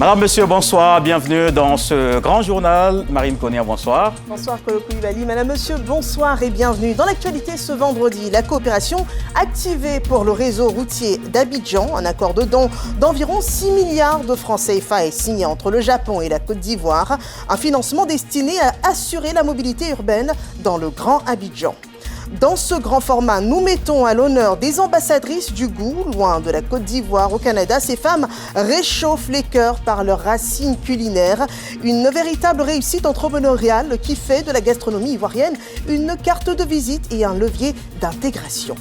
Madame, monsieur, bonsoir. Bienvenue dans ce grand journal. Marine Connier, bonsoir. Bonsoir, Kolo Koulibaly. Madame, monsieur, bonsoir et bienvenue. Dans l'actualité ce vendredi, la coopération activée pour le réseau routier d'Abidjan, un accord de don d'environ 6 milliards de francs CFA est signé entre le Japon et la Côte d'Ivoire. Un financement destiné à assurer la mobilité urbaine dans le Grand Abidjan. Dans ce grand format, nous mettons à l'honneur des ambassadrices du goût, loin de la Côte d'Ivoire au Canada. Ces femmes réchauffent les cœurs par leurs racines culinaires. Une véritable réussite entrepreneuriale qui fait de la gastronomie ivoirienne une carte de visite et un levier d'intégration.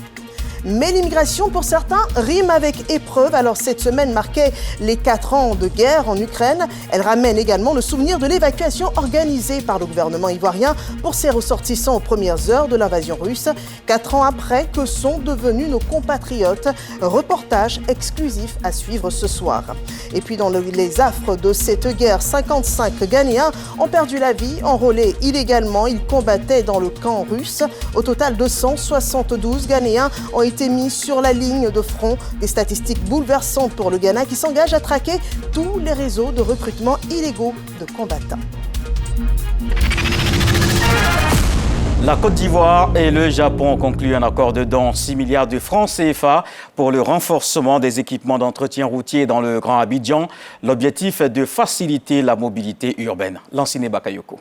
Mais l'immigration, pour certains, rime avec épreuve. Alors cette semaine marquait les 4 ans de guerre en Ukraine. Elle ramène également le souvenir de l'évacuation organisée par le gouvernement ivoirien pour ses ressortissants aux premières heures de l'invasion russe. 4 ans après, que sont devenus nos compatriotes? Reportage exclusif à suivre ce soir. Et puis dans les affres de cette guerre, 55 Ghanéens ont perdu la vie, enrôlés illégalement. Ils combattaient dans le camp russe. Au total, 272 Ghanéens ont été mis sur la ligne de front. Des statistiques bouleversantes pour le Ghana qui s'engage à traquer tous les réseaux de recrutement illégaux de combattants. La Côte d'Ivoire et le Japon ont conclu un accord de don 6 milliards de francs CFA pour le renforcement des équipements d'entretien routier dans le Grand Abidjan. L'objectif est de faciliter la mobilité urbaine. Lansine Bakayoko.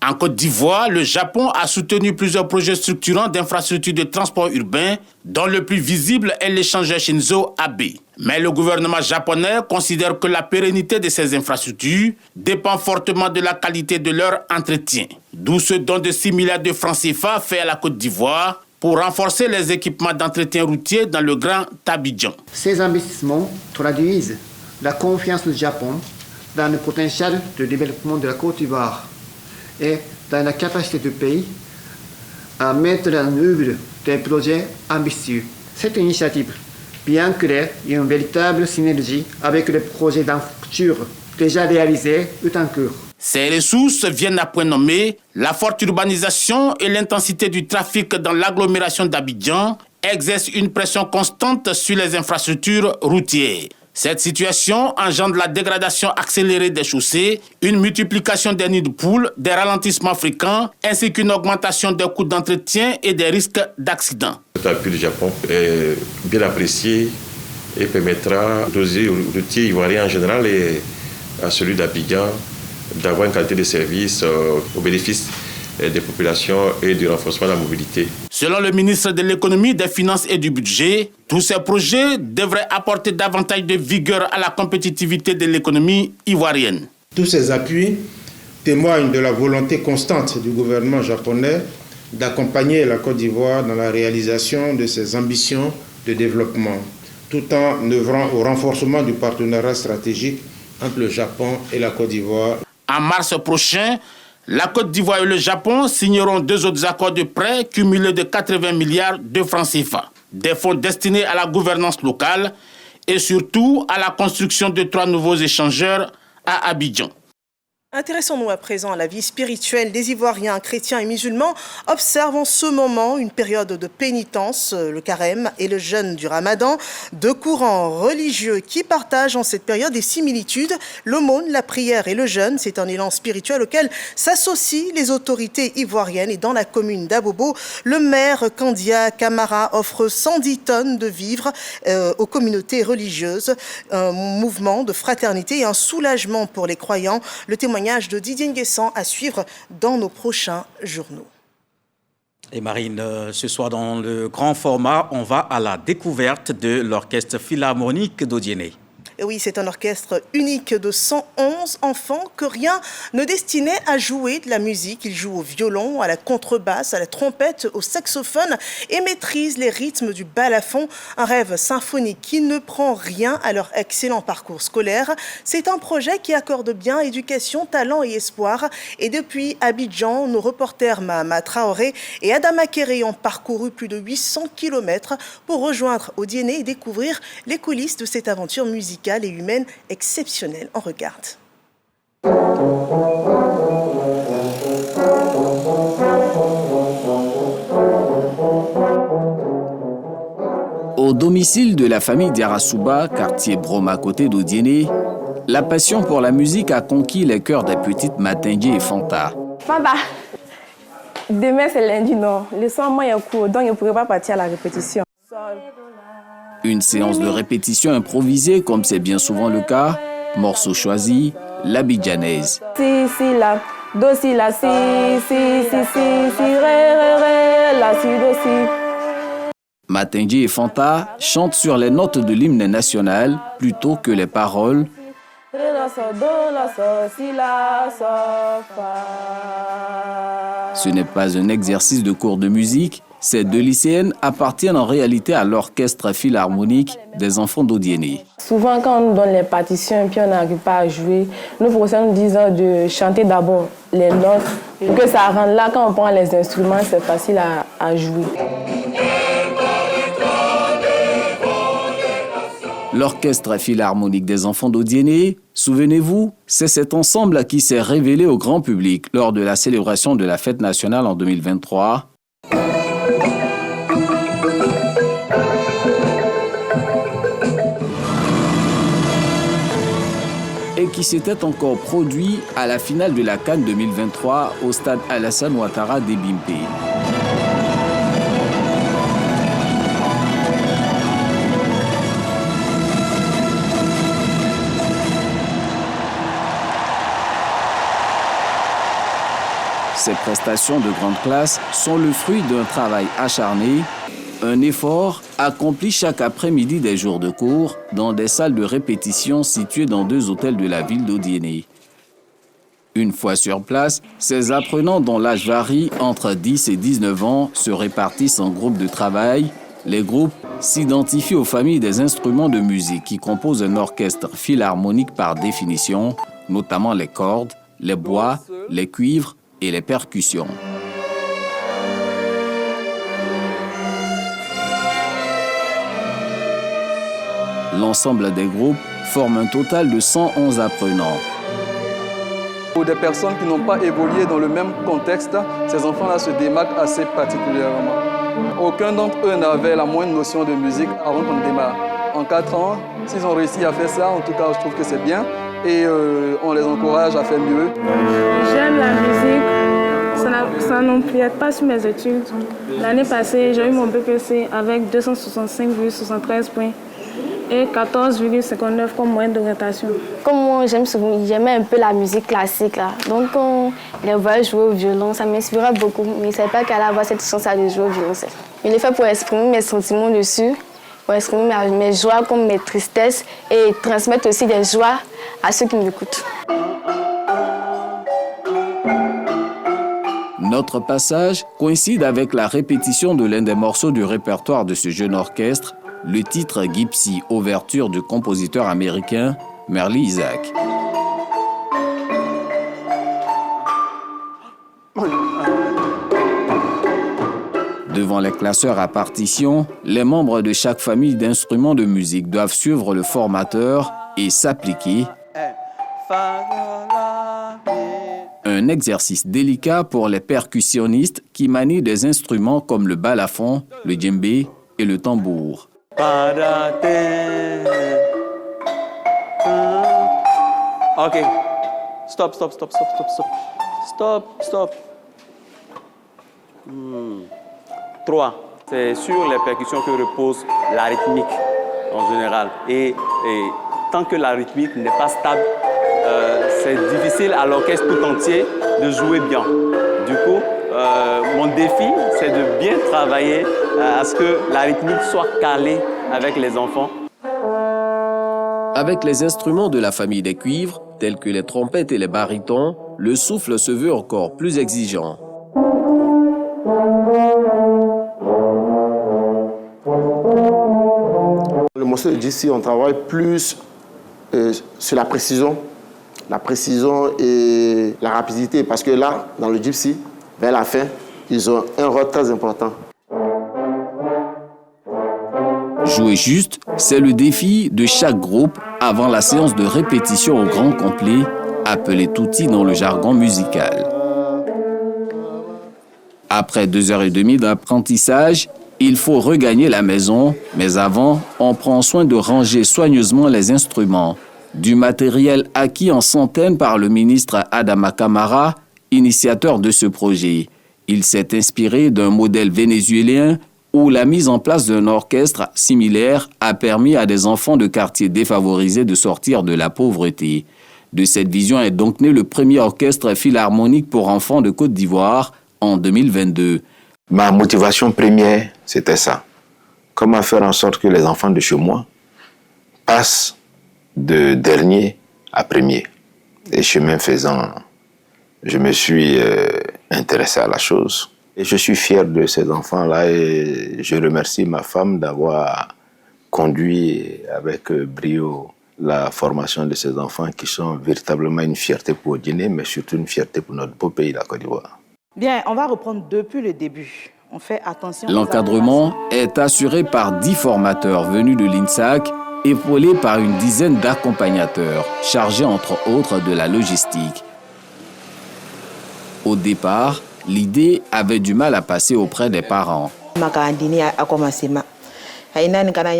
En Côte d'Ivoire, le Japon a soutenu plusieurs projets structurants d'infrastructures de transport urbain, dont le plus visible est l'échangeur Shinzo Abe. Mais le gouvernement japonais considère que la pérennité de ces infrastructures dépend fortement de la qualité de leur entretien. D'où ce don de 6 milliards de francs CFA fait à la Côte d'Ivoire pour renforcer les équipements d'entretien routier dans le Grand Abidjan. Ces investissements traduisent la confiance du Japon dans le potentiel de développement de la Côte d'Ivoire et dans la capacité du pays à mettre en œuvre des projets ambitieux. Cette initiative vient créer une véritable synergie avec les projets d'infrastructure déjà réalisés ou en cours. Ces ressources viennent à point nommé la forte urbanisation et l'intensité du trafic dans l'agglomération d'Abidjan exercent une pression constante sur les infrastructures routières. Cette situation engendre la dégradation accélérée des chaussées, une multiplication des nids de poules, des ralentissements fréquents, ainsi qu'une augmentation des coûts d'entretien et des risques d'accident. L'appui du Japon est bien apprécié et permettra aux routiers ivoiriens en général et à celui d'Abidjan d'avoir une qualité de service au bénéfice des populations et du renforcement de la mobilité. Selon le ministre de l'Économie, des Finances et du Budget, tous ces projets devraient apporter davantage de vigueur à la compétitivité de l'économie ivoirienne. Tous ces appuis témoignent de la volonté constante du gouvernement japonais d'accompagner la Côte d'Ivoire dans la réalisation de ses ambitions de développement, tout en œuvrant au renforcement du partenariat stratégique entre le Japon et la Côte d'Ivoire. En mars prochain, la Côte d'Ivoire et le Japon signeront 2 autres accords de prêt cumulés de 80 milliards de francs CFA. Des fonds destinés à la gouvernance locale et surtout à la construction de 3 nouveaux échangeurs à Abidjan. Intéressons-nous à présent à la vie spirituelle des Ivoiriens, chrétiens et musulmans, observent en ce moment une période de pénitence, le carême et le jeûne du ramadan, 2 courants religieux qui partagent en cette période des similitudes. L'aumône, la prière et le jeûne, c'est un élan spirituel auquel s'associent les autorités ivoiriennes. Et dans la commune d'Abobo, le maire Kandia Camara offre 110 tonnes de vivres aux communautés religieuses, un mouvement de fraternité et un soulagement pour les croyants. Le témoignage de Didier Nguessan à suivre dans nos prochains journaux. Et Marine, ce soir dans le grand format, on va à la découverte de l'orchestre philharmonique d'Odiéné. Et oui, c'est un orchestre unique de 111 enfants que rien ne destinait à jouer de la musique. Ils jouent au violon, à la contrebasse, à la trompette, au saxophone et maîtrisent les rythmes du balafon. Un rêve symphonique qui ne prend rien à leur excellent parcours scolaire. C'est un projet qui accorde bien éducation, talent et espoir. Et depuis Abidjan, nos reporters Mahama Traoré et Adama Kéré ont parcouru plus de 800 km pour rejoindre Odiéné et découvrir les coulisses de cette aventure musicale et humaine exceptionnelle. On regarde. Au domicile de la famille Diarasuba, quartier Broma côté d'Odiéné, la passion pour la musique a conquis les cœurs des petites Matindji et Fanta. Papa, demain c'est lundi, non. Le soir, moi, il y a cours, donc je ne pourrai pas partir à la répétition. Une séance de répétition improvisée, comme c'est bien souvent le cas. Morceau choisi, l'abidjanaise. Si, la, do, si, la, si, ré, la, si, do, si. Matindji et Fanta chantent sur les notes de l'hymne national plutôt que les paroles. Ré, la, so, do, la, so, si, la, so, fa. Ce n'est pas un exercice de cours de musique. Ces deux lycéennes appartiennent en réalité à l'orchestre philharmonique des enfants d'Odiéné. Souvent, quand on nous donne les partitions et puis on n'arrive pas à jouer, nos professeurs nous disent de chanter d'abord les notes pour que ça rende là. Quand on prend les instruments, c'est facile à jouer. L'orchestre philharmonique des enfants d'Odiéné, souvenez-vous, c'est cet ensemble qui s'est révélé au grand public lors de la célébration de la fête nationale en 2023. Et qui s'était encore produit à la finale de la CAN 2023 au stade Alassane Ouattara d'Ebimpe. Ces prestations de grande classe sont le fruit d'un travail acharné, un effort accompli chaque après-midi des jours de cours dans des salles de répétition situées dans 2 hôtels de la ville d'Odiéné. Une fois sur place, ces apprenants dont l'âge varie entre 10 et 19 ans se répartissent en groupes de travail. Les groupes s'identifient aux familles des instruments de musique qui composent un orchestre philharmonique par définition, notamment les cordes, les bois, les cuivres et les percussions. L'ensemble des groupes forme un total de 111 apprenants. Pour des personnes qui n'ont pas évolué dans le même contexte, ces enfants-là se démarquent assez particulièrement. Aucun d'entre eux n'avait la moindre notion de musique avant qu'on démarre. En 4 ans, s'ils ont réussi à faire ça, en tout cas, je trouve que c'est bien. Et on les encourage à faire mieux. J'aime la musique, ça n'empiète pas sur mes études. L'année passée, j'ai eu mon BPC avec 265,73 points et 14,59 comme moyenne d'orientation. Comme moi, j'aimais un peu la musique classique, là. Donc, quand les voix jouer au violon, ça m'inspirait beaucoup. Mais je ne savais pas qu'elle allait avoir cette chance de jouer au violoncelle. Je l'ai fait pour exprimer mes sentiments dessus, pour exprimer mes joies comme mes tristesses et transmettre aussi des joies à ceux qui m'écoutent. Notre passage coïncide avec la répétition de l'un des morceaux du répertoire de ce jeune orchestre, le titre Gypsy, ouverture du compositeur américain Merle Isaac. Devant les classeurs à partition, les membres de chaque famille d'instruments de musique doivent suivre le formateur et s'appliquer. Un exercice délicat pour les percussionnistes qui manient des instruments comme le balafon, le djembé et le tambour. Ok. Stop. 3. C'est sur les percussions que repose la rythmique en général. Et tant que la rythmique n'est pas stable, c'est difficile à l'orchestre tout entier de jouer bien. Du coup, mon défi, c'est de bien travailler à ce que la rythmique soit calée avec les enfants. Avec les instruments de la famille des cuivres, tels que les trompettes et les barytons, le souffle se veut encore plus exigeant. Le morceau de Gypsy, on travaille plus sur la précision et la rapidité, parce que là, dans le Gypsy, vers la fin, ils ont un rôle très important. Jouer juste, c'est le défi de chaque groupe avant la séance de répétition au grand complet, appelée tutti dans le jargon musical. Après 2 heures et demie d'apprentissage, Il faut regagner la maison, mais avant, on prend soin de ranger soigneusement les instruments. Du matériel acquis en centaines par le ministre Adama Kamara, initiateur de ce projet. Il s'est inspiré d'un modèle vénézuélien où la mise en place d'un orchestre similaire a permis à des enfants de quartiers défavorisés de sortir de la pauvreté. De cette vision est donc né le premier orchestre philharmonique pour enfants de Côte d'Ivoire en 2022. Ma motivation première, c'était ça. Comment faire en sorte que les enfants de chez moi passent de dernier à premier. Et chemin faisant, je me suis intéressé à la chose. Et je suis fier de ces enfants-là et je remercie ma femme d'avoir conduit avec brio la formation de ces enfants qui sont véritablement une fierté pour Guinée, mais surtout une fierté pour notre beau pays, la Côte d'Ivoire. Bien, on va reprendre depuis le début. On fait attention. L'encadrement est assuré par 10 formateurs venus de l'INSAC, épaulés par une dizaine d'accompagnateurs, chargés entre autres de la logistique. Au départ, l'idée avait du mal à passer auprès des parents.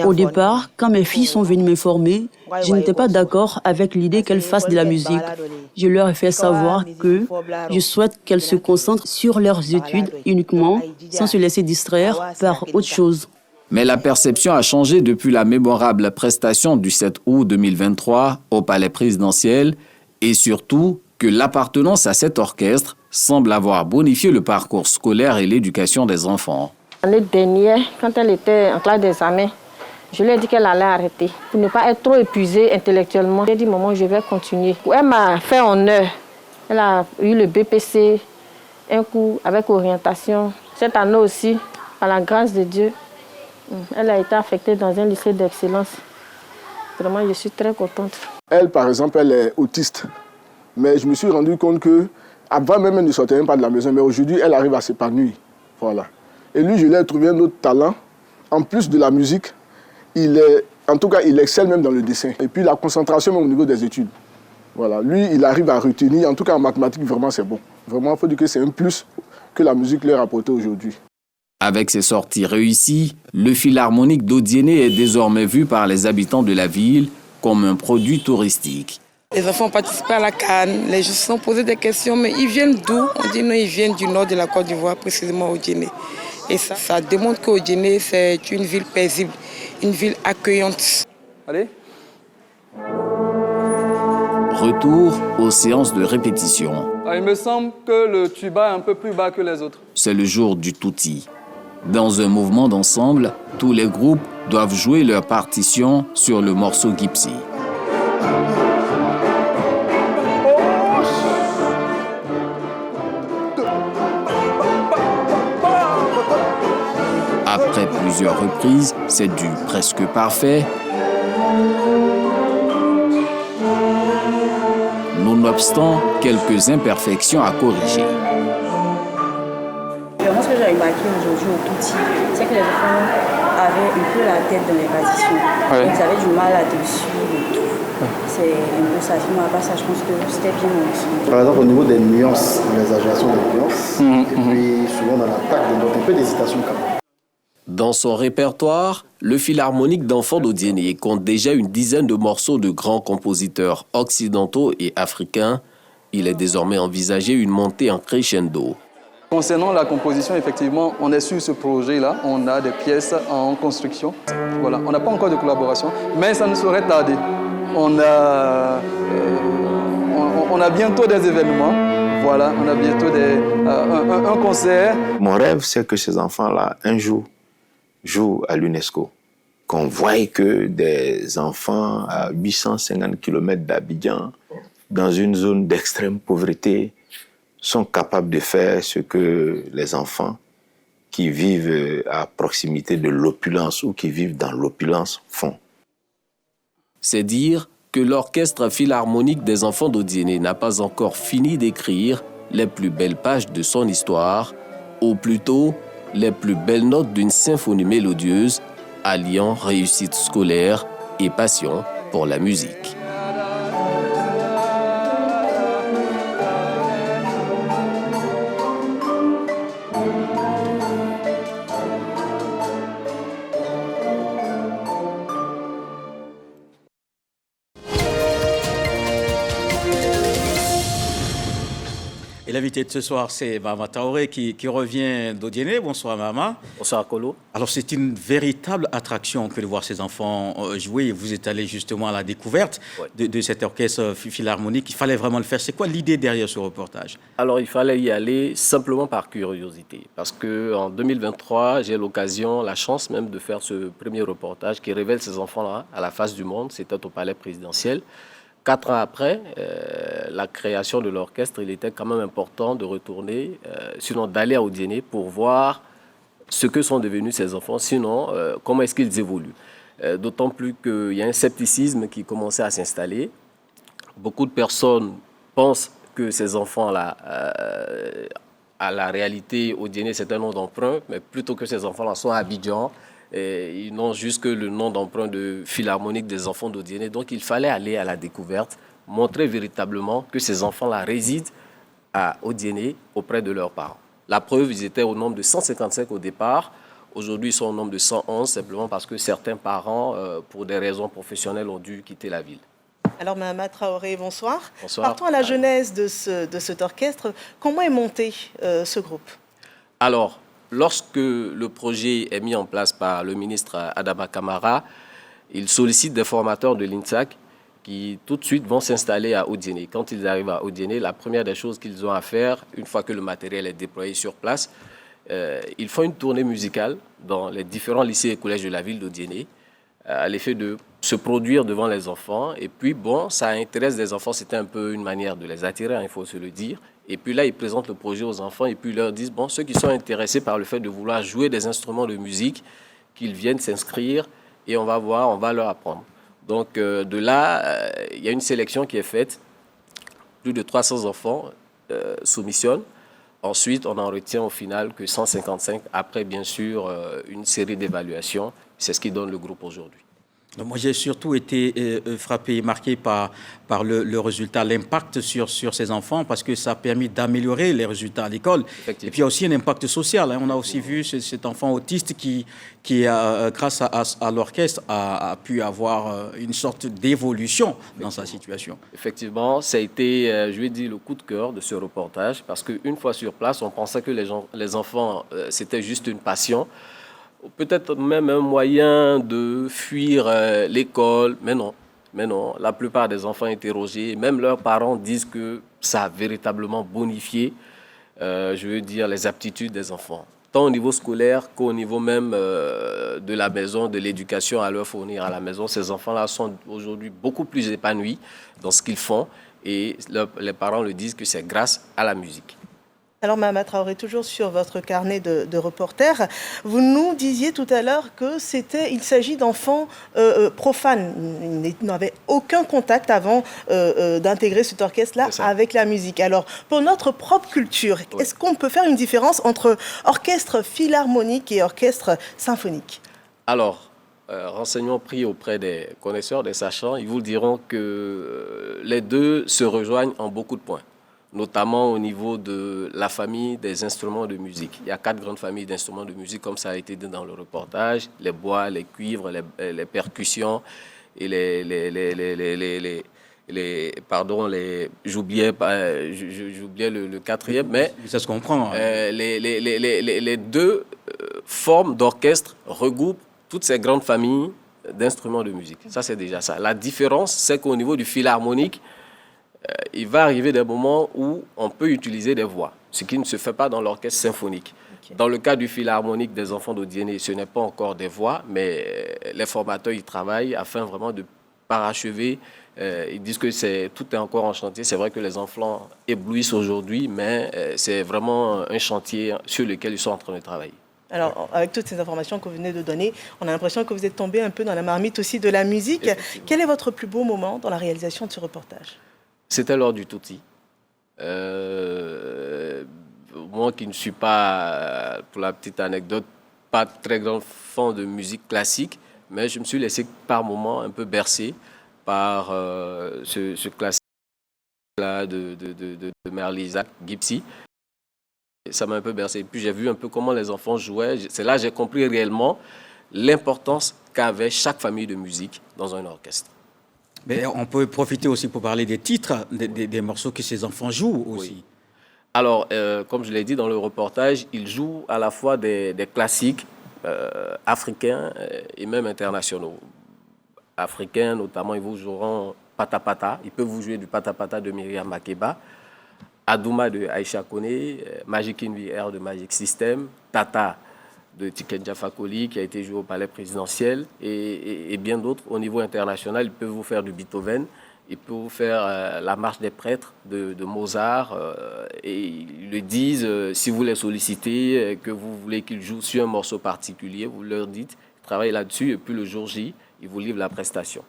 Au départ, quand mes filles sont venues me former, je n'étais pas d'accord avec l'idée qu'elles fassent de la musique. Je leur ai fait savoir que je souhaite qu'elles se concentrent sur leurs études uniquement, sans se laisser distraire par autre chose. Mais la perception a changé depuis la mémorable prestation du 7 août 2023 au Palais présidentiel et surtout que l'appartenance à cet orchestre semble avoir bonifié le parcours scolaire et l'éducation des enfants. L'année dernière, quand elle était en classe d'examen, je lui ai dit qu'elle allait arrêter pour ne pas être trop épuisée intellectuellement. J'ai dit, maman, je vais continuer. Elle m'a fait honneur. Elle a eu le BPC, un cours avec orientation. Cette année aussi, par la grâce de Dieu, elle a été affectée dans un lycée d'excellence. Vraiment, je suis très contente. Elle, par exemple, elle est autiste. Mais je me suis rendu compte qu'avant même, elle ne sortait même pas de la maison. Mais aujourd'hui, elle arrive à s'épanouir. Voilà. Et lui, je lui ai trouvé un autre talent. En plus de la musique, il excelle même dans le dessin. Et puis la concentration même au niveau des études. Voilà. Lui, il arrive à retenir. En tout cas, en mathématiques, vraiment, c'est bon. Vraiment, il faut dire que c'est un plus que la musique leur a apporté aujourd'hui. Avec ses sorties réussies, le Philharmonique d'Odiéné est désormais vu par les habitants de la ville comme un produit touristique. Les enfants ont participé à la CAN, les gens se sont posés des questions, mais ils viennent d'où? On dit non, ils viennent du nord de la Côte d'Ivoire, précisément Odiéné. Et ça démontre qu'Odiéné, c'est une ville paisible, une ville accueillante. Allez. Retour aux séances de répétition. Il me semble que le tuba est un peu plus bas que les autres. C'est le jour du touti. Dans un mouvement d'ensemble, tous les groupes doivent jouer leur partition sur le morceau gypsy. Après plusieurs reprises, c'est du presque parfait. Nonobstant quelques imperfections à corriger. Moi, ce que j'ai remarqué aujourd'hui au Touti, c'est que les enfants avaient un peu la tête dans les partitions. Ouais. Ils avaient du mal à te suivre et tout. C'est un peu ça. Sinon, à part ça, je pense que c'était bien ensemble. Par exemple, au niveau des nuances, l'exagération des nuances, et puis souvent dans l'attaque des notes, un peu d'hésitation quand même. Dans son répertoire, le Philharmonique d'enfants d'Odiéné compte déjà une dizaine de morceaux de grands compositeurs occidentaux et africains. Il est désormais envisagé une montée en crescendo. Concernant la composition, effectivement, on est sur ce projet-là. On a des pièces en construction. Voilà. On n'a pas encore de collaboration, mais ça ne saurait tarder. On a bientôt des événements. Voilà, on a bientôt un concert. Mon rêve, c'est que ces enfants-là, un jour, jouent à l'UNESCO. Qu'on voie que des enfants à 850 km d'Abidjan, dans une zone d'extrême pauvreté, sont capables de faire ce que les enfants qui vivent à proximité de l'opulence ou qui vivent dans l'opulence font. C'est dire que l'Orchestre Philharmonique des enfants d'Odiéné n'a pas encore fini d'écrire les plus belles pages de son histoire, ou plutôt les plus belles notes d'une symphonie mélodieuse alliant réussite scolaire et passion pour la musique. l'invité de ce soir, c'est Mama Traoré qui revient d'Odiéné. Bonsoir Mama. Bonsoir Kolo. Alors c'est une véritable attraction que de voir ces enfants jouer. Vous êtes allé justement à la découverte de cet orchestre philharmonique. Il fallait vraiment le faire. C'est quoi l'idée derrière ce reportage? Alors il fallait y aller simplement par curiosité. Parce qu'en 2023, j'ai l'occasion, la chance même de faire ce premier reportage qui révèle ces enfants-là à la face du monde. C'était au palais présidentiel. 4 ans après la création de l'orchestre, il était quand même important de retourner, sinon d'aller à Odiéné pour voir ce que sont devenus ces enfants, sinon comment est-ce qu'ils évoluent. D'autant plus qu'il y a un scepticisme qui commençait à s'installer. Beaucoup de personnes pensent que ces enfants-là, à la réalité, Odiéné, c'est un nom d'emprunt, mais plutôt que ces enfants-là soient à Abidjan, ils n'ont juste que le nom d'emprunt de philharmonique des enfants d'Odiéné. Donc il fallait aller à la découverte, montrer véritablement que ces enfants-là résident à Odiéné auprès de leurs parents. La preuve, ils étaient au nombre de 155 au départ. Aujourd'hui, ils sont au nombre de 111, simplement parce que certains parents, pour des raisons professionnelles, ont dû quitter la ville. Alors, Mama Traoré, bonsoir. Bonsoir. Partons à la genèse de cet orchestre. Comment est monté ce groupe? Alors, lorsque le projet est mis en place par le ministre Adama Kamara, il sollicite des formateurs de l'INSAC qui tout de suite vont s'installer à Odiéné. Quand ils arrivent à Odiéné, la première des choses qu'ils ont à faire, une fois que le matériel est déployé sur place, ils font une tournée musicale dans les différents lycées et collèges de la ville d'Odiéné, à l'effet de se produire devant les enfants. Et puis, bon, ça intéresse les enfants, c'était un peu une manière de les attirer, il faut se le dire. Et puis là, ils présentent le projet aux enfants et puis ils leur disent, bon, ceux qui sont intéressés par le fait de vouloir jouer des instruments de musique, qu'ils viennent s'inscrire et on va voir, on va leur apprendre. Donc de là, il y a une sélection qui est faite. Plus de 300 enfants soumissionnent. Ensuite, on en retient au final que 155, après bien sûr une série d'évaluations. C'est ce qui donne le groupe aujourd'hui. Moi, j'ai surtout été frappé et marqué par le résultat, l'impact sur ces enfants, parce que ça a permis d'améliorer les résultats à l'école. Et puis, il y a aussi un impact social. On a aussi vu cet enfant autiste qui grâce à l'orchestre, a pu avoir une sorte d'évolution dans sa situation. Effectivement, ça a été, je vais dire, le coup de cœur de ce reportage, parce qu'une fois sur place, on pensait que les enfants, c'était juste une passion. Peut-être même un moyen de fuir l'école, mais non. La plupart des enfants interrogés, même leurs parents disent que ça a véritablement bonifié, je veux dire, les aptitudes des enfants. Tant au niveau scolaire qu'au niveau même de la maison, de l'éducation à leur fournir à la maison. Ces enfants-là sont aujourd'hui beaucoup plus épanouis dans ce qu'ils font et les parents le disent que c'est grâce à la musique. Alors, Mama Traoré, toujours sur votre carnet de reporter, vous nous disiez tout à l'heure qu'il s'agit d'enfants profanes. Ils n'avaient aucun contact avant d'intégrer cet orchestre-là avec la musique. Alors, pour notre propre culture, est-ce qu'on peut faire une différence entre orchestre philharmonique et orchestre symphonique? Alors, renseignements pris auprès des connaisseurs, des sachants, ils vous diront que les deux se rejoignent en beaucoup de points, notamment au niveau de la famille des instruments de musique. Il y a 4 grandes familles d'instruments de musique, comme ça a été dit dans le reportage, les bois, les cuivres, les percussions et j'oubliais le 4e, mais ça se comprend. Les 2 formes d'orchestre regroupent toutes ces grandes familles d'instruments de musique. Ça, c'est déjà ça. La différence, c'est qu'au niveau du philharmonique, il va arriver des moments où on peut utiliser des voix, ce qui ne se fait pas dans l'orchestre symphonique. Okay. Dans le cas du philharmonique des enfants d'Odiéné, ce n'est pas encore des voix, mais les formateurs y travaillent afin vraiment de parachever. Ils disent que tout est encore en chantier. C'est vrai que les enfants éblouissent aujourd'hui, mais c'est vraiment un chantier sur lequel ils sont en train de travailler. Alors, avec toutes ces informations que vous venez de donner, on a l'impression que vous êtes tombé un peu dans la marmite aussi de la musique. Quel est votre plus beau moment dans la réalisation de ce reportage ? C'était lors du Touti. Moi qui ne suis pas, pour la petite anecdote, pas très grand fan de musique classique, mais je me suis laissé par moments un peu bercer par ce classique-là de Merle Gipsy. Ça m'a un peu bercé. Et puis j'ai vu un peu comment les enfants jouaient. C'est là que j'ai compris réellement l'importance qu'avait chaque famille de musique dans un orchestre. Mais on peut profiter aussi pour parler des titres, des morceaux que ces enfants jouent aussi. Oui. Alors, comme je l'ai dit dans le reportage, ils jouent à la fois des classiques africains et même internationaux. Africains, notamment, ils vous joueront Pata Pata. Ils peuvent vous jouer du Pata Pata de Myriam Makeba, Adouma de Aïcha Kone, Magic in the Air de Magic System, Tata de Tiken Jafakoli qui a été joué au Palais présidentiel et bien d'autres. Au niveau international, ils peuvent vous faire du Beethoven, ils peuvent vous faire la marche des prêtres de Mozart et ils le disent, si vous les sollicitez, que vous voulez qu'ils jouent sur un morceau particulier, vous leur dites, ils travaillent là-dessus et puis le jour J, ils vous livrent la prestation.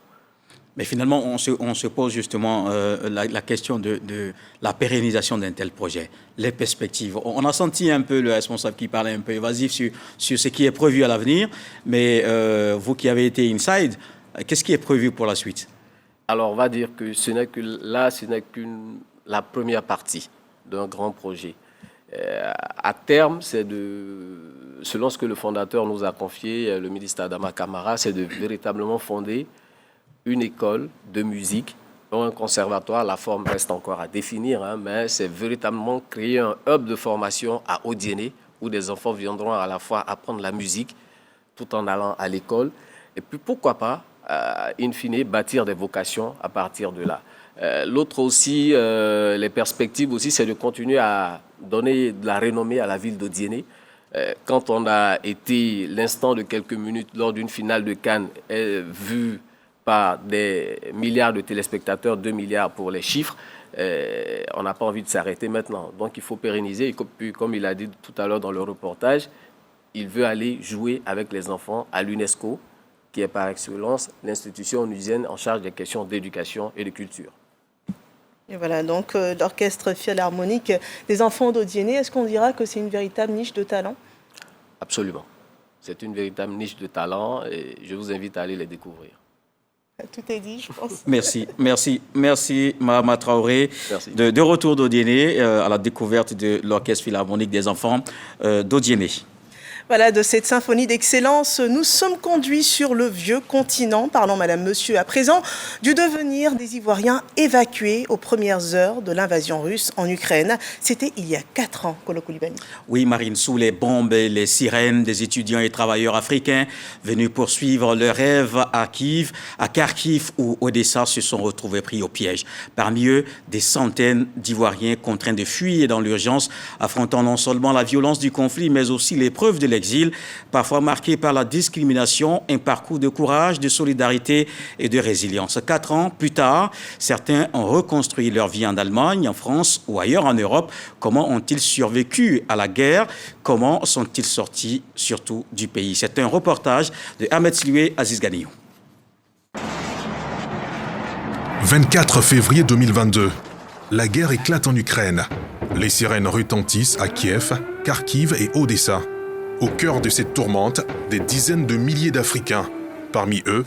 Mais finalement, on se pose justement la question de la pérennisation d'un tel projet, les perspectives. On a senti un peu le responsable qui parlait un peu évasif sur ce qui est prévu à l'avenir, mais vous qui avez été inside, qu'est-ce qui est prévu pour la suite? Alors, on va dire que ce n'est qu'une la première partie d'un grand projet. À terme, selon ce que le fondateur nous a confié, le ministre Adama Kamara, c'est de véritablement fonder une école de musique, un conservatoire. La forme reste encore à définir, mais c'est véritablement créer un hub de formation à Odiéné où des enfants viendront à la fois apprendre la musique tout en allant à l'école. Et puis, pourquoi pas, in fine, bâtir des vocations à partir de là. L'autre aussi, les perspectives aussi, c'est de continuer à donner de la renommée à la ville d'Odiéné. Quand on a été l'instant de quelques minutes lors d'une finale de Cannes, vu par des milliards de téléspectateurs, 2 milliards pour les chiffres, on n'a pas envie de s'arrêter maintenant. Donc il faut pérenniser. Et comme il a dit tout à l'heure dans le reportage, il veut aller jouer avec les enfants à l'UNESCO, qui est par excellence l'institution onusienne en charge des questions d'éducation et de culture. Et voilà, donc l'orchestre philharmonique des enfants d'Odiéné, est-ce qu'on dira que c'est une véritable niche de talent? Absolument. C'est une véritable niche de talent et je vous invite à aller les découvrir. Tout est dit, je pense. Merci Mahama Traoré. Merci. De retour d'Odiéné à la découverte de l'orchestre philharmonique des enfants d'Odiéné. Voilà, de cette symphonie d'excellence, nous sommes conduits sur le vieux continent. Parlons, madame, monsieur, à présent, du devenir des Ivoiriens évacués aux premières heures de l'invasion russe en Ukraine. C'était il y a 4 ans, Kolo Coulibaly. Oui, Marine, sous les bombes et les sirènes, des étudiants et travailleurs africains venus poursuivre leurs rêves à Kharkiv ou Odessa se sont retrouvés pris au piège. Parmi eux, des centaines d'Ivoiriens contraints de fuir dans l'urgence, affrontant non seulement la violence du conflit, mais aussi l'épreuve de l'exil, parfois marqué par la discrimination, un parcours de courage, de solidarité et de résilience. 4 ans plus tard, certains ont reconstruit leur vie en Allemagne, en France ou ailleurs en Europe. Comment ont-ils survécu à la guerre? Comment sont-ils sortis surtout du pays? C'est un reportage de Ahmed Sloué, Aziz Ganiou. 24 février 2022. La guerre éclate en Ukraine. Les sirènes retentissent à Kiev, Kharkiv et Odessa. Au cœur de cette tourmente, des dizaines de milliers d'Africains. Parmi eux,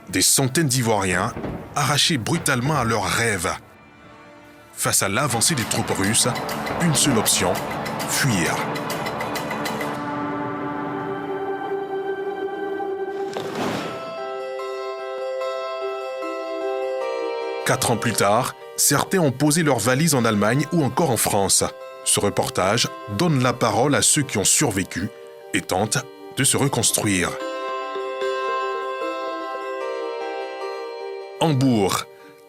des centaines d'Ivoiriens arrachés brutalement à leurs rêves. Face à l'avancée des troupes russes, une seule option, fuir. Quatre ans plus tard, certains ont posé leurs valises en Allemagne ou encore en France. Ce reportage donne la parole à ceux qui ont survécu et tentent de se reconstruire. Hambourg,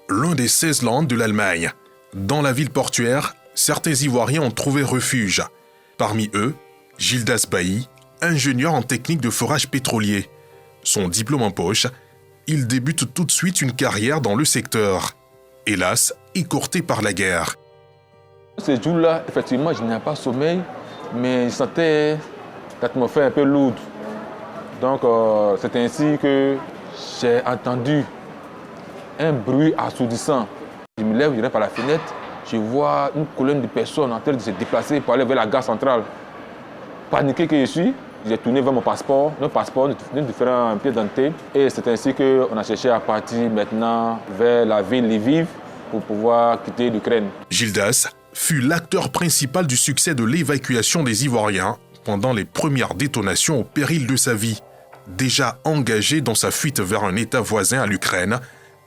l'un des 16 lands de l'Allemagne. Dans la ville portuaire, certains Ivoiriens ont trouvé refuge. Parmi eux, Gildas Bailly, ingénieur en technique de forage pétrolier. Son diplôme en poche, il débute tout de suite une carrière dans le secteur. Hélas, écourtée par la guerre. Ce jour-là, effectivement, je n'avais pas sommeil, mais je sentais l'atmosphère un peu lourde. Donc, c'est ainsi que j'ai entendu un bruit assourdissant. Je me lève, je regarde par la fenêtre, je vois une colonne de personnes en train de se déplacer pour aller vers la gare centrale. Paniqué que je suis, j'ai tourné vers mon passeport de différents pieds d'identité. Et c'est ainsi qu'on a cherché à partir maintenant vers la ville Lviv pour pouvoir quitter l'Ukraine. Gildas fut l'acteur principal du succès de l'évacuation des Ivoiriens pendant les premières détonations au péril de sa vie. Déjà engagé dans sa fuite vers un État voisin à l'Ukraine,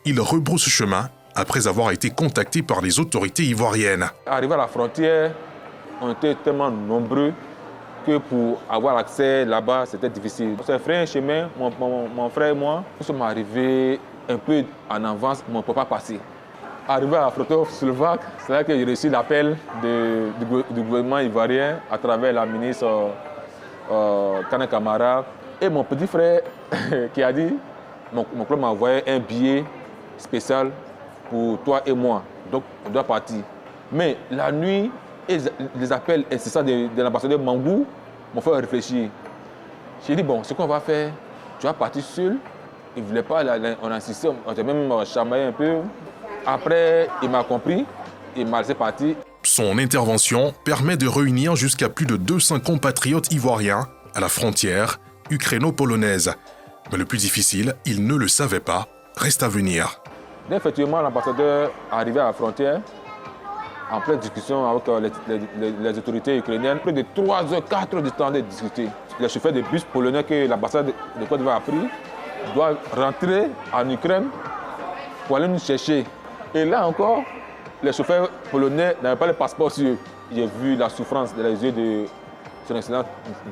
il rebrousse chemin après avoir été contacté par les autorités ivoiriennes. Arrivé à la frontière, on était tellement nombreux que pour avoir accès là-bas, c'était difficile. On s'est fait un chemin, mon frère et moi, nous sommes arrivés un peu en avance, mais on ne peut pas passer. Arrivé à la frontière slovaque, c'est là que j'ai reçu l'appel du gouvernement ivoirien à travers la ministre Kane Camara. Et mon petit frère qui a dit, mon club m'a envoyé un billet spécial pour toi et moi. Donc on doit partir. Mais la nuit, les appels incessants de l'ambassadeur Mangou m'ont fait réfléchir. J'ai dit, bon, ce qu'on va faire, tu vas partir seul. Il ne voulait pas, on a insisté, on s'est même chamaillé un peu. Après, il m'a compris, il m'a laissé partir. Son intervention permet de réunir jusqu'à plus de 200 compatriotes ivoiriens à la frontière ukraino-polonaise. Mais le plus difficile, il ne le savait pas, reste à venir. Effectivement, l'ambassadeur arrivé à la frontière, en pleine discussion avec les autorités ukrainiennes, près de 3 heures, 4 heures de temps de discuter. Le chauffeur de bus polonais que l'ambassade de Côte d'Ivoire a pris doit rentrer en Ukraine pour aller nous chercher. Et là encore, les chauffeurs polonais n'avaient pas le passeport sur eux. J'ai vu la souffrance dans les yeux de son excellence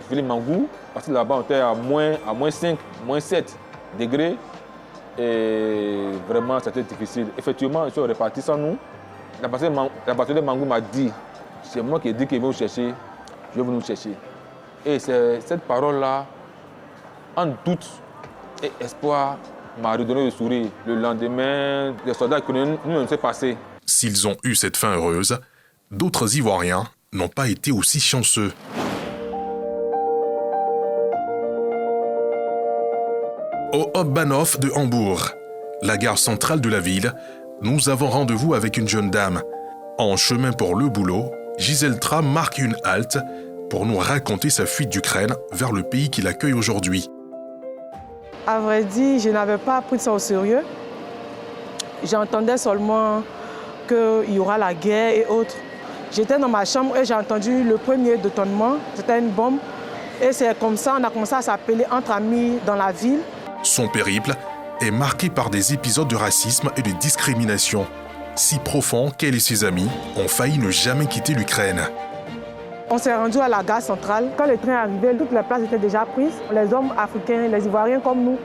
Philippe Mangou, parce que là-bas on était à moins 5, moins 7 degrés. Et vraiment, c'était difficile. Effectivement, ils sont repartis sans nous. L'ambassadeur Mangou m'a dit, c'est moi qui ai dit qu'il veut nous chercher, je vais venir nous chercher. Et c'est cette parole-là, en doute et espoir, m'a redonné le sourire. Le lendemain, les soldats que nous on s'est passé. S'ils ont eu cette fin heureuse, d'autres Ivoiriens n'ont pas été aussi chanceux. Au Hauptbahnhof de Hambourg, la gare centrale de la ville, nous avons rendez-vous avec une jeune dame. En chemin pour le boulot, Gisèle Tram marque une halte pour nous raconter sa fuite d'Ukraine vers le pays qui l'accueille aujourd'hui. À vrai dire, je n'avais pas pris ça au sérieux. J'entendais seulement qu'il y aura la guerre et autres. J'étais dans ma chambre et j'ai entendu le premier détonnement. C'était une bombe. Et c'est comme ça, on a commencé à s'appeler entre amis dans la ville. Son périple est marqué par des épisodes de racisme et de discrimination, si profonds qu'elle et ses amis ont failli ne jamais quitter l'Ukraine. On s'est rendu à la gare centrale. Quand le train est arrivé, toutes les places étaient déjà prises. Les hommes africains, les Ivoiriens comme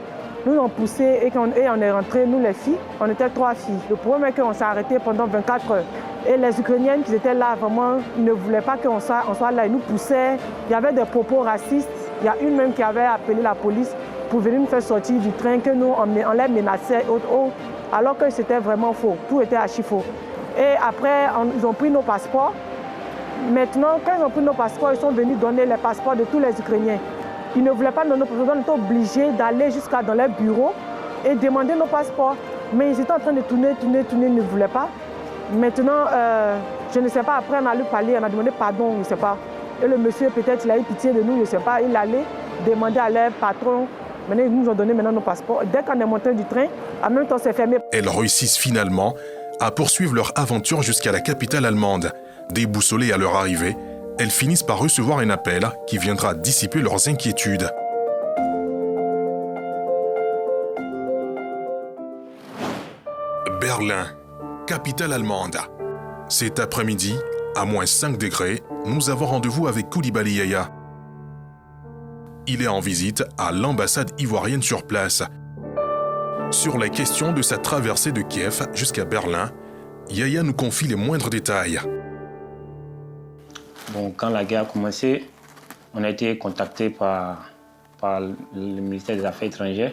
nous ont poussé et on est rentrés, nous les filles. On était 3 filles. Le problème est qu'on s'est arrêté pendant 24 heures. Et les Ukrainiennes qui étaient là, vraiment, ils ne voulaient pas qu'on soit là. Ils nous poussaient. Il y avait des propos racistes. Il y a une même qui avait appelé la police pour venir nous faire sortir du train, que nous, on les menaçait, alors que c'était vraiment faux. Tout était archi faux. Et après, ils ont pris nos passeports. Maintenant, quand ils ont pris nos passeports, ils sont venus donner les passeports de tous les Ukrainiens. Ils ne voulaient pas donner nos passeports, on était obligés d'aller jusqu'à dans les bureaux et demander nos passeports. Mais ils étaient en train de tourner, ils ne voulaient pas. Maintenant, je ne sais pas, après on a lui parler, on a demandé pardon, je ne sais pas. Et le monsieur, peut-être, il a eu pitié de nous, je ne sais pas, il allait demander à leur patron. Maintenant, ils nous ont donné nos passeports. Dès qu'on est monté du train, en même temps, c'est fermé. Elles réussissent finalement à poursuivre leur aventure jusqu'à la capitale allemande. Déboussolées à leur arrivée, elles finissent par recevoir un appel qui viendra dissiper leurs inquiétudes. Berlin, capitale allemande. Cet après-midi, à moins 5 degrés, nous avons rendez-vous avec Koulibaly Yaya. Il est en visite à l'ambassade ivoirienne sur place. Sur la question de sa traversée de Kiev jusqu'à Berlin, Yaya nous confie les moindres détails. Bon, quand la guerre a commencé, on a été contacté par le ministère des Affaires étrangères,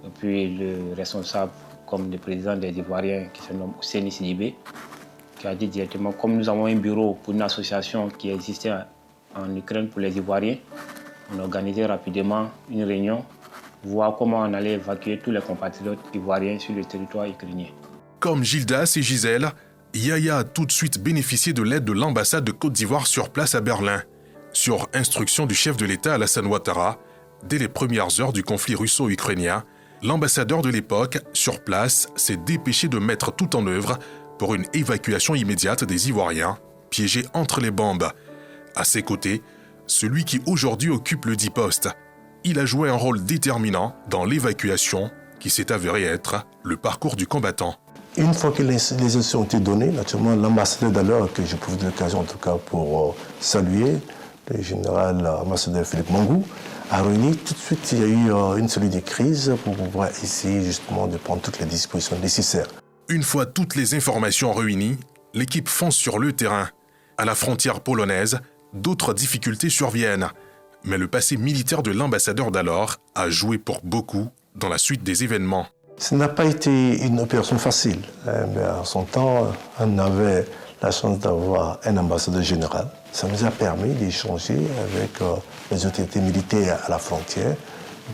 et puis le responsable comme le président des Ivoiriens qui se nomme Ousseini Sidibé, qui a dit directement, comme nous avons un bureau pour une association qui existait en Ukraine pour les Ivoiriens, on a organisé rapidement une réunion, voir comment on allait évacuer tous les compatriotes ivoiriens sur le territoire ukrainien. Comme Gildas et Gisèle, Yaya a tout de suite bénéficié de l'aide de l'ambassade de Côte d'Ivoire sur place à Berlin. Sur instruction du chef de l'État Alassane Ouattara, dès les premières heures du conflit russo-ukrainien, l'ambassadeur de l'époque, sur place, s'est dépêché de mettre tout en œuvre pour une évacuation immédiate des Ivoiriens, piégés entre les bombes. À ses côtés, celui qui aujourd'hui occupe le dit poste. Il a joué un rôle déterminant dans l'évacuation qui s'est avéré être le parcours du combattant. Une fois que les instructions ont été données, naturellement, l'ambassadeur d'alors, que je profite de l'occasion en tout cas pour saluer, le général ambassadeur Philippe Mangou, a réuni tout de suite, il y a eu une cellule de crise pour pouvoir essayer justement de prendre toutes les dispositions nécessaires. Une fois toutes les informations réunies, l'équipe fonce sur le terrain. À la frontière polonaise, d'autres difficultés surviennent. Mais le passé militaire de l'ambassadeur d'alors a joué pour beaucoup dans la suite des événements. Ce n'a pas été une opération facile, mais en son temps, on avait la chance d'avoir un ambassadeur général. Ça nous a permis d'échanger avec les autorités militaires à la frontière.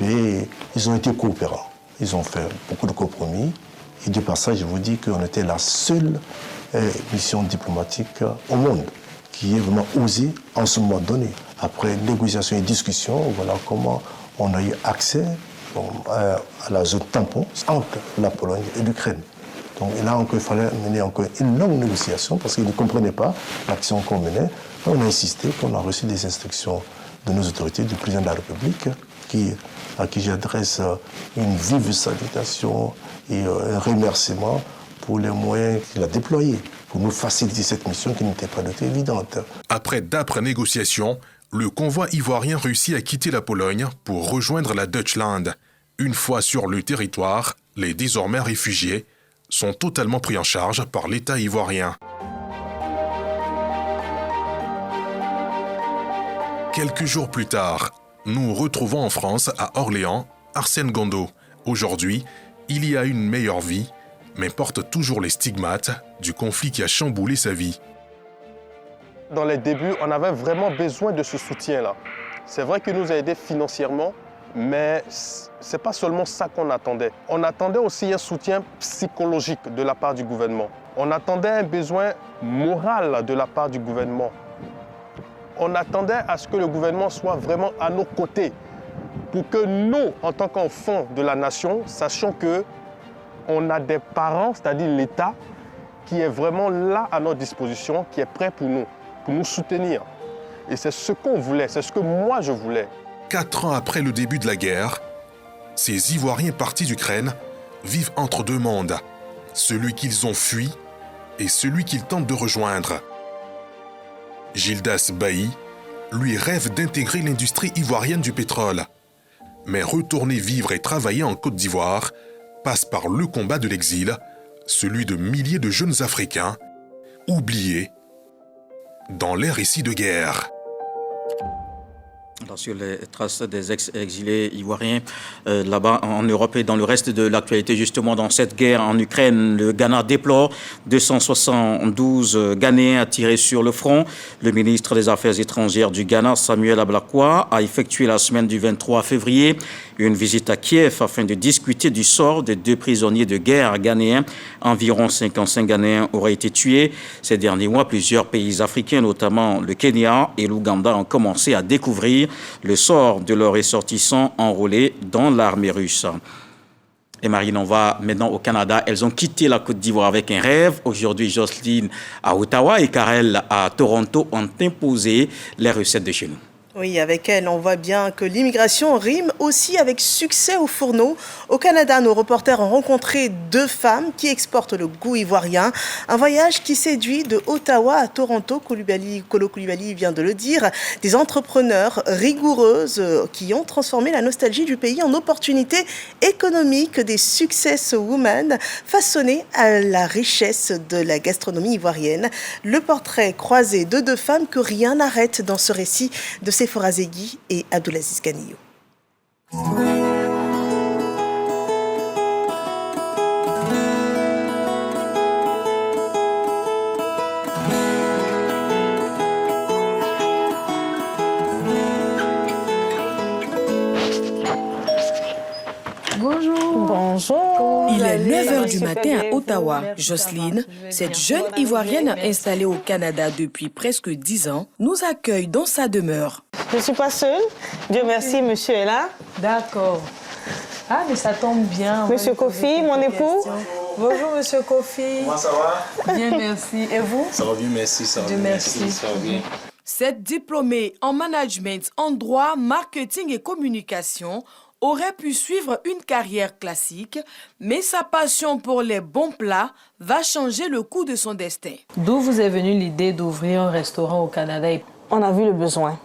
Et ils ont été coopérants. Ils ont fait beaucoup de compromis. Et de passage, je vous dis qu'on était la seule mission diplomatique au monde qui ait vraiment osé en ce moment donné. Après négociations et discussions, voilà comment on a eu accès à la zone tampon entre la Pologne et l'Ukraine. Donc là encore, il fallait mener encore une longue négociation parce qu'ils ne comprenaient pas l'action qu'on menait. On a insisté qu'on a reçu des instructions de nos autorités, du président de la République, à qui j'adresse une vive salutation et un remerciement pour les moyens qu'il a déployés pour nous faciliter cette mission qui n'était pas du tout évidente. Après d'âpres négociations, le convoi ivoirien réussit à quitter la Pologne pour rejoindre la Deutschland. Une fois sur le territoire, les désormais réfugiés sont totalement pris en charge par l'État ivoirien. Quelques jours plus tard, nous retrouvons en France, à Orléans, Arsène Gondo. Aujourd'hui, il y a une meilleure vie, mais porte toujours les stigmates du conflit qui a chamboulé sa vie. Dans les débuts, on avait vraiment besoin de ce soutien-là. C'est vrai qu'il nous a aidés financièrement, mais ce n'est pas seulement ça qu'on attendait. On attendait aussi un soutien psychologique de la part du gouvernement. On attendait un besoin moral de la part du gouvernement. On attendait à ce que le gouvernement soit vraiment à nos côtés pour que nous, en tant qu'enfants de la nation, sachions qu'on a des parents, c'est-à-dire l'État, qui est vraiment là à notre disposition, qui est prêt pour nous soutenir. Et c'est ce qu'on voulait, c'est ce que moi je voulais. 4 ans après le début de la guerre, ces Ivoiriens partis d'Ukraine vivent entre deux mondes, celui qu'ils ont fui et celui qu'ils tentent de rejoindre. Gildas Bailly, lui, rêve d'intégrer l'industrie ivoirienne du pétrole. Mais retourner vivre et travailler en Côte d'Ivoire passe par le combat de l'exil, celui de milliers de jeunes Africains, oubliés dans les récits de guerre. Sur les traces des ex-exilés ivoiriens là-bas en Europe et dans le reste de l'actualité, justement dans cette guerre en Ukraine, le Ghana déplore 272 Ghanéens tirés sur le front. Le ministre des Affaires étrangères du Ghana, Samuel Ablakwa, a effectué la semaine du 23 février une visite à Kiev afin de discuter du sort des 2 prisonniers de guerre ghanéens. Environ 55 Ghanéens auraient été tués. Ces derniers mois, plusieurs pays africains, notamment le Kenya et l'Ouganda, ont commencé à découvrir le sort de leurs ressortissants enrôlés dans l'armée russe. Et Marine, on va maintenant au Canada. Elles ont quitté la Côte d'Ivoire avec un rêve. Aujourd'hui, Jocelyne à Ottawa et Karel à Toronto ont imposé les recettes de chez nous. Oui, avec elle, on voit bien que l'immigration rime aussi avec succès au fourneau. Au Canada, nos reporters ont rencontré 2 femmes qui exportent le goût ivoirien. Un voyage qui séduit de Ottawa à Toronto. Kolo Coulibaly vient de le dire. Des entrepreneurs rigoureuses qui ont transformé la nostalgie du pays en opportunité économique. Des success women façonnées à la richesse de la gastronomie ivoirienne. Le portrait croisé de 2 femmes que rien n'arrête dans ce récit de Sephora Zegui et Abdoulaziz Ganillo. Bonjour. Bonjour. Il est 9h du matin à Ottawa. Jocelyne, cette jeune Ivoirienne installée au Canada depuis presque 10 ans, nous accueille dans sa demeure. Je ne suis pas seule. Dieu merci, monsieur est là. D'accord. Ah, mais ça tombe bien. Monsieur Kofi, mon époux. Bonjour, monsieur Kofi. Comment ça va? Bien, merci. Et vous? Ça va bien, merci. Ça va Dieu bien, merci. Ça va bien. Cette diplômée en management, en droit, marketing et communication, aurait pu suivre une carrière classique, mais sa passion pour les bons plats va changer le cours de son destin. D'où vous est venue l'idée d'ouvrir un restaurant au Canada? On a vu le besoin.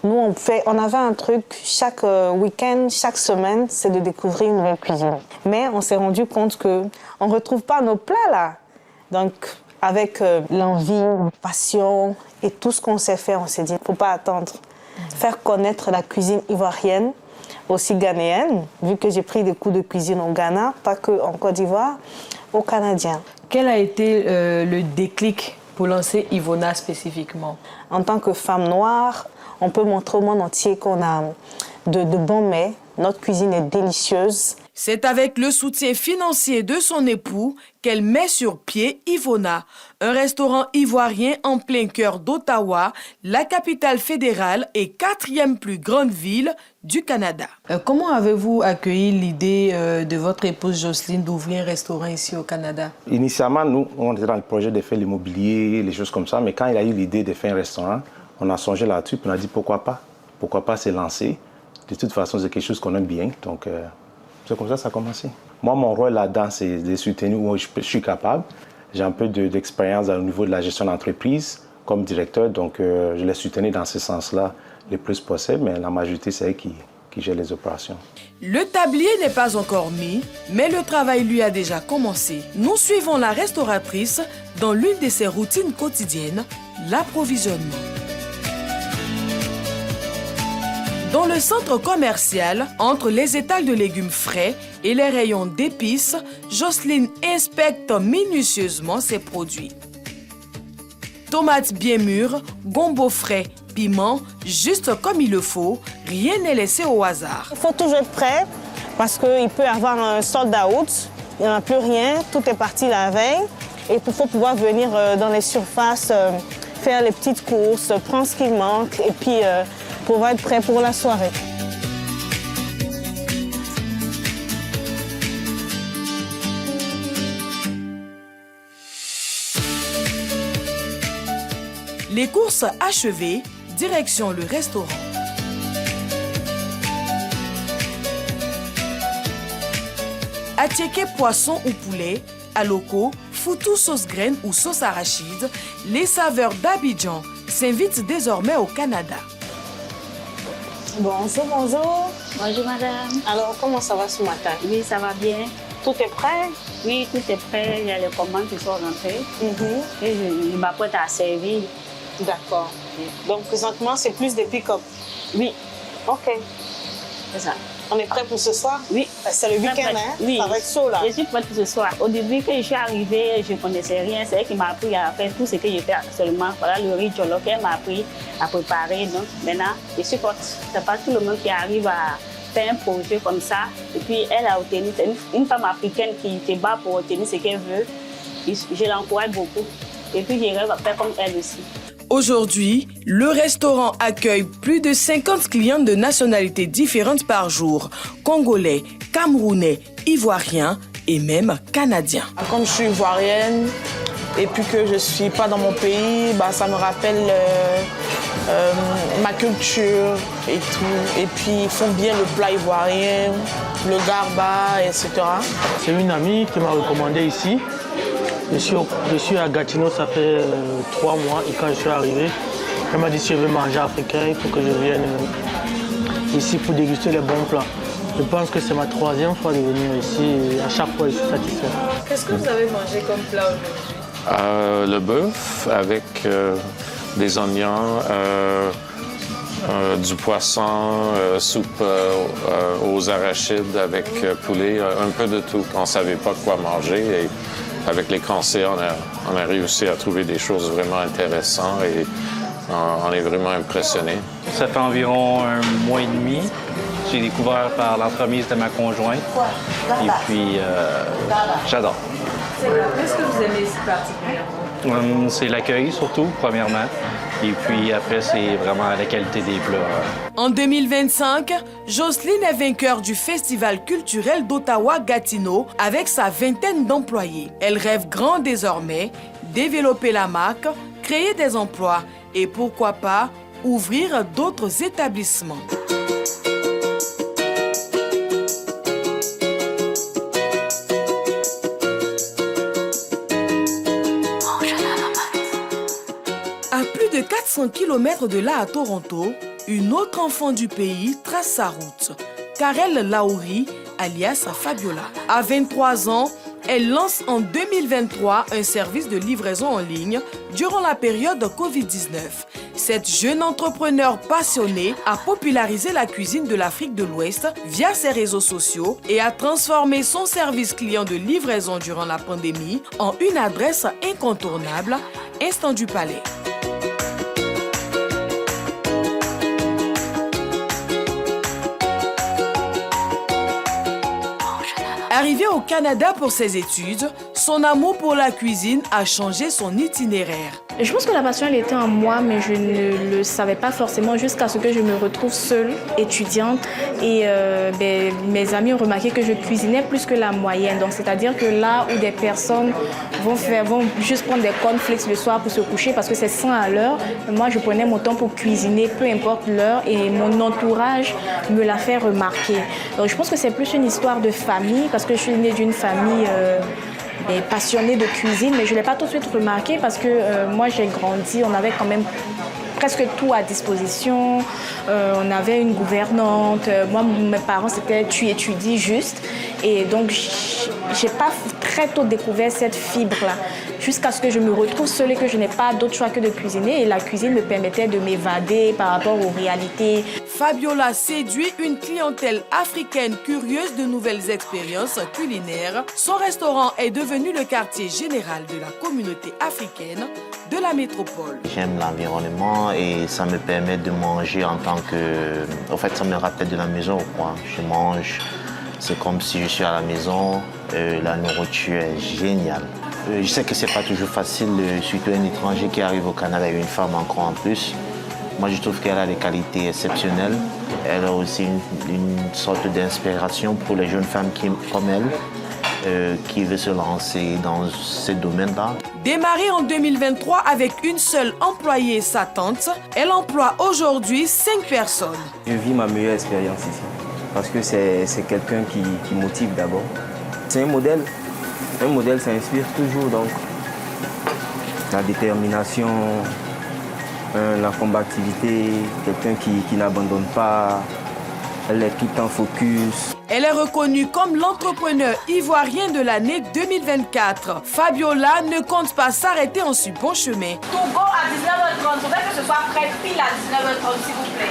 Nous, on avait un truc, chaque week-end, chaque semaine, c'est de découvrir une nouvelle cuisine. Mais on s'est rendu compte qu'on ne retrouve pas nos plats là. Donc, avec l'envie, la passion et tout ce qu'on sait faire, on s'est dit, il ne faut pas attendre. Faire connaître la cuisine ivoirienne, aussi ghanéenne, vu que j'ai pris des cours de cuisine au Ghana, pas qu'en Côte d'Ivoire, aux Canadiens. Quel a été le déclic pour lancer Ivona spécifiquement? En tant que femme noire, on peut montrer au monde entier qu'on a de bons mets. Notre cuisine est délicieuse. C'est avec le soutien financier de son époux qu'elle met sur pied Ivona, un restaurant ivoirien en plein cœur d'Ottawa, la capitale fédérale et 4e plus grande ville du Canada. Comment avez-vous accueilli l'idée de votre épouse Jocelyne d'ouvrir un restaurant ici au Canada? Initialement, nous, on était dans le projet de faire l'immobilier, les choses comme ça, mais quand il a eu l'idée de faire un restaurant, on a songé là-dessus, puis on a dit pourquoi pas se lancer. De toute façon, c'est quelque chose qu'on aime bien, donc c'est comme ça que ça a commencé. Moi, mon rôle là-dedans, c'est de soutenir où je suis capable. J'ai un peu d'expérience au niveau de la gestion d'entreprise comme directeur, donc je les soutenir dans ce sens-là le plus possible, mais la majorité, c'est elle qui gère les opérations. Le tablier n'est pas encore mis, mais le travail lui a déjà commencé. Nous suivons la restauratrice dans l'une de ses routines quotidiennes, l'approvisionnement. Dans le centre commercial, entre les étals de légumes frais et les rayons d'épices, Jocelyne inspecte minutieusement ses produits. Tomates bien mûres, gombo frais, piment, juste comme il le faut, rien n'est laissé au hasard. Il faut toujours être prêt parce qu'il peut y avoir un sold out, il n'y en a plus rien, tout est parti la veille. Et il faut pouvoir venir dans les surfaces, faire les petites courses, prendre ce qui manque et puis pouvoir être prêt pour la soirée. Les courses achevées, direction le restaurant. Attiéké poisson ou poulet, aloko, foutou sauce graine ou sauce arachide, les saveurs d'Abidjan s'invitent désormais au Canada. Bonjour, bonjour. Bonjour, madame. Alors, comment ça va ce matin? Oui, ça va bien. Tout est prêt? Oui, tout est prêt. Il y a les commandes qui sont rentrées. Et je m'apprête à servir. D'accord. Donc, présentement, c'est plus des pick-up? Oui. OK. C'est ça. On est prêt pour ce soir? Oui. C'est le week-end, hein? Oui. Ça va être chaud, là. Je suis prête pour ce soir. Au début, quand je suis arrivée, je ne connaissais rien. C'est elle qui m'a appris à faire tout ce que je fais seulement. Voilà le riz jollof, elle m'a appris à préparer. Donc, maintenant, je suis forte. Ce n'est pas tout le monde qui arrive à faire un projet comme ça. Et puis, elle a obtenu. C'est une femme africaine qui se bat pour obtenir ce qu'elle veut. Je l'encourage beaucoup. Et puis, je rêve à faire comme elle aussi. Aujourd'hui, le restaurant accueille plus de 50 clients de nationalités différentes par jour. Congolais, Camerounais, Ivoiriens et même Canadiens. Comme je suis ivoirienne et puis que je ne suis pas dans mon pays, ça me rappelle ma culture et tout. Et puis ils font bien le plat ivoirien, le garba, etc. C'est une amie qui m'a recommandé ici. Je suis à Gatineau, ça fait 3 mois et quand je suis arrivé, elle m'a dit si je veux manger africain, il faut que je vienne ici pour déguster les bons plats. Je pense que c'est ma 3e fois de venir ici et à chaque fois je suis satisfait. Qu'est-ce que vous avez mangé comme plat aujourd'hui? Le bœuf avec des oignons, du poisson, soupe aux arachides avec poulet, un peu de tout. On ne savait pas quoi manger. Et avec les conseils, on a réussi à trouver des choses vraiment intéressantes et on est vraiment impressionnés. Ça fait environ 1 mois et demi. J'ai découvert par l'entremise de ma conjointe. Et puis, j'adore. Qu'est-ce que vous aimez ici particulièrement? C'est l'accueil surtout, premièrement. Et puis après, c'est vraiment la qualité des plats. En 2025, Jocelyne est vainqueur du Festival culturel d'Ottawa-Gatineau avec sa 20aine d'employés. Elle rêve grand désormais, développer la marque, créer des emplois et pourquoi pas ouvrir d'autres établissements. 400 km de là à Toronto, une autre enfant du pays trace sa route. Karel Laouri, alias Fabiola. À 23 ans, elle lance en 2023 un service de livraison en ligne durant la période Covid-19. Cette jeune entrepreneur passionnée a popularisé la cuisine de l'Afrique de l'Ouest via ses réseaux sociaux et a transformé son service client de livraison durant la pandémie en une adresse incontournable, Instant du Palais. Arrivé au Canada pour ses études, son amour pour la cuisine a changé son itinéraire. Je pense que la passion, elle était en moi, mais je ne le savais pas forcément jusqu'à ce que je me retrouve seule, étudiante. Et mes amis ont remarqué que je cuisinais plus que la moyenne. Donc, c'est-à-dire que là où des personnes vont juste prendre des cornflakes le soir pour se coucher parce que c'est 100 à l'heure, moi, je prenais mon temps pour cuisiner, peu importe l'heure, et mon entourage me l'a fait remarquer. Donc, je pense que c'est plus une histoire de famille, parce que je suis née d'une famille passionnée de cuisine, mais je ne l'ai pas tout de suite remarqué parce que moi j'ai grandi, on avait quand même presque tout à disposition, on avait une gouvernante, moi mes parents c'était tu étudies juste, et donc j'ai pas très tôt découvert cette fibre-là, jusqu'à ce que je me retrouve seule et que je n'ai pas d'autre choix que de cuisiner, et la cuisine me permettait de m'évader par rapport aux réalités. Fabiola séduit une clientèle africaine curieuse de nouvelles expériences culinaires. Son restaurant est devenu le quartier général de la communauté africaine de la métropole. J'aime l'environnement et ça me permet de manger en tant que... En fait, ça me rappelle de la maison, quoi. Je mange, c'est comme si je suis à la maison. La nourriture est géniale. Je sais que c'est pas toujours facile, surtout un étranger qui arrive au Canada et une femme encore en plus. Moi, je trouve qu'elle a des qualités exceptionnelles. Elle a aussi une sorte d'inspiration pour les jeunes femmes comme elle, qui veulent se lancer dans ce domaine-là. Démarrée en 2023 avec une seule employée, sa tante, elle emploie aujourd'hui 5 personnes. Je vis ma meilleure expérience ici, parce que c'est quelqu'un qui motive d'abord. C'est un modèle. Un modèle, ça inspire toujours, donc la détermination, la combativité, quelqu'un qui n'abandonne pas, elle est tout le temps focus. Elle est reconnue comme l'entrepreneur ivoirien de l'année 2024. Fabiola ne compte pas s'arrêter en si bon chemin. Togo à 19h30, faudrait que ce soit prêt pile à 19h30 s'il vous plaît.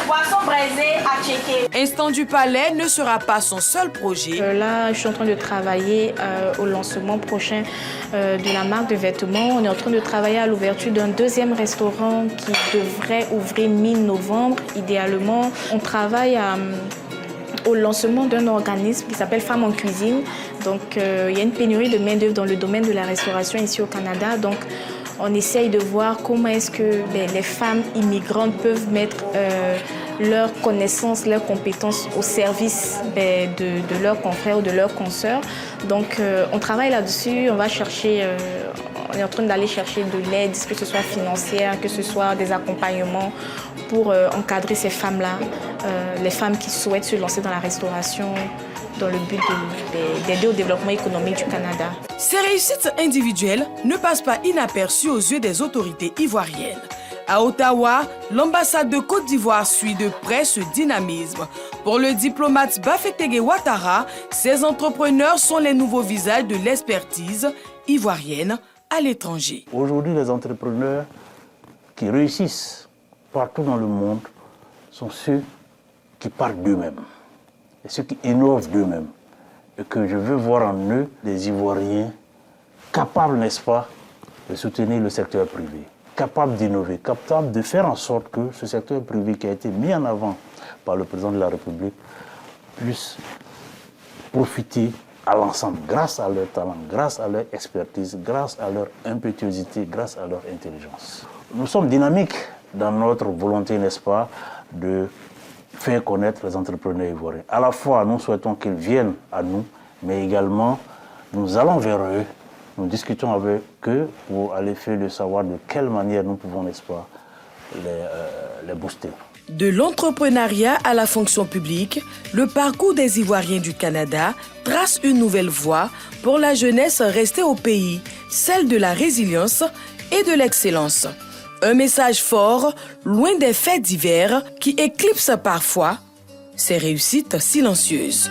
Poisson braisé à checker. Instant du Palais ne sera pas son seul projet. Là, je suis en train de travailler au lancement prochain de la marque de vêtements. On est en train de travailler à l'ouverture d'un deuxième restaurant qui devrait ouvrir mi-novembre, idéalement. On travaille au lancement d'un organisme qui s'appelle Femmes en cuisine. Donc, il y a une pénurie de main-d'œuvre dans le domaine de la restauration ici au Canada. Donc, on essaye de voir comment est-ce que les femmes immigrantes peuvent mettre leurs connaissances, leurs compétences au service de leurs confrères ou de leurs consoeurs. Donc, on travaille là-dessus, on est en train d'aller chercher de l'aide, que ce soit financière, que ce soit des accompagnements pour encadrer ces femmes-là, les femmes qui souhaitent se lancer dans la restauration, dans le but d'aider au développement économique du Canada. Ces réussites individuelles ne passent pas inaperçues aux yeux des autorités ivoiriennes. À Ottawa, l'ambassade de Côte d'Ivoire suit de près ce dynamisme. Pour le diplomate Bafétégué Ouattara, ces entrepreneurs sont les nouveaux visages de l'expertise ivoirienne à l'étranger. Aujourd'hui, les entrepreneurs qui réussissent partout dans le monde sont ceux qui partent d'eux-mêmes et ceux qui innovent d'eux-mêmes. Et que je veux voir en eux des Ivoiriens capables, n'est-ce pas, de soutenir le secteur privé, capables d'innover, capables de faire en sorte que ce secteur privé qui a été mis en avant par le président de la République puisse profiter à l'ensemble, grâce à leur talent, grâce à leur expertise, grâce à leur impétuosité, grâce à leur intelligence. Nous sommes dynamiques dans notre volonté, n'est-ce pas, de faire connaître les entrepreneurs ivoiriens. À la fois, nous souhaitons qu'ils viennent à nous, mais également, nous allons vers eux, nous discutons avec eux pour aller faire le savoir de quelle manière nous pouvons, n'est-ce pas, les booster. De l'entrepreneuriat à la fonction publique, le parcours des Ivoiriens du Canada trace une nouvelle voie pour la jeunesse restée au pays, celle de la résilience et de l'excellence. Un message fort, loin des faits divers qui éclipsent parfois ces réussites silencieuses.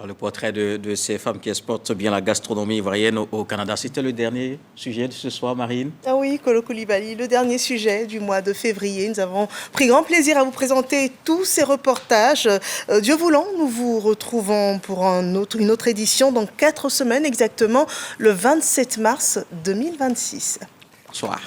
Le portrait de ces femmes qui exportent bien la gastronomie ivoirienne au Canada. C'était le dernier sujet de ce soir, Marine. Ah oui, Kolo Coulibaly, le dernier sujet du mois de février. Nous avons pris grand plaisir à vous présenter tous ces reportages. Dieu voulant, nous vous retrouvons pour une autre édition dans 4 semaines exactement, le 27 mars 2026. Bonsoir.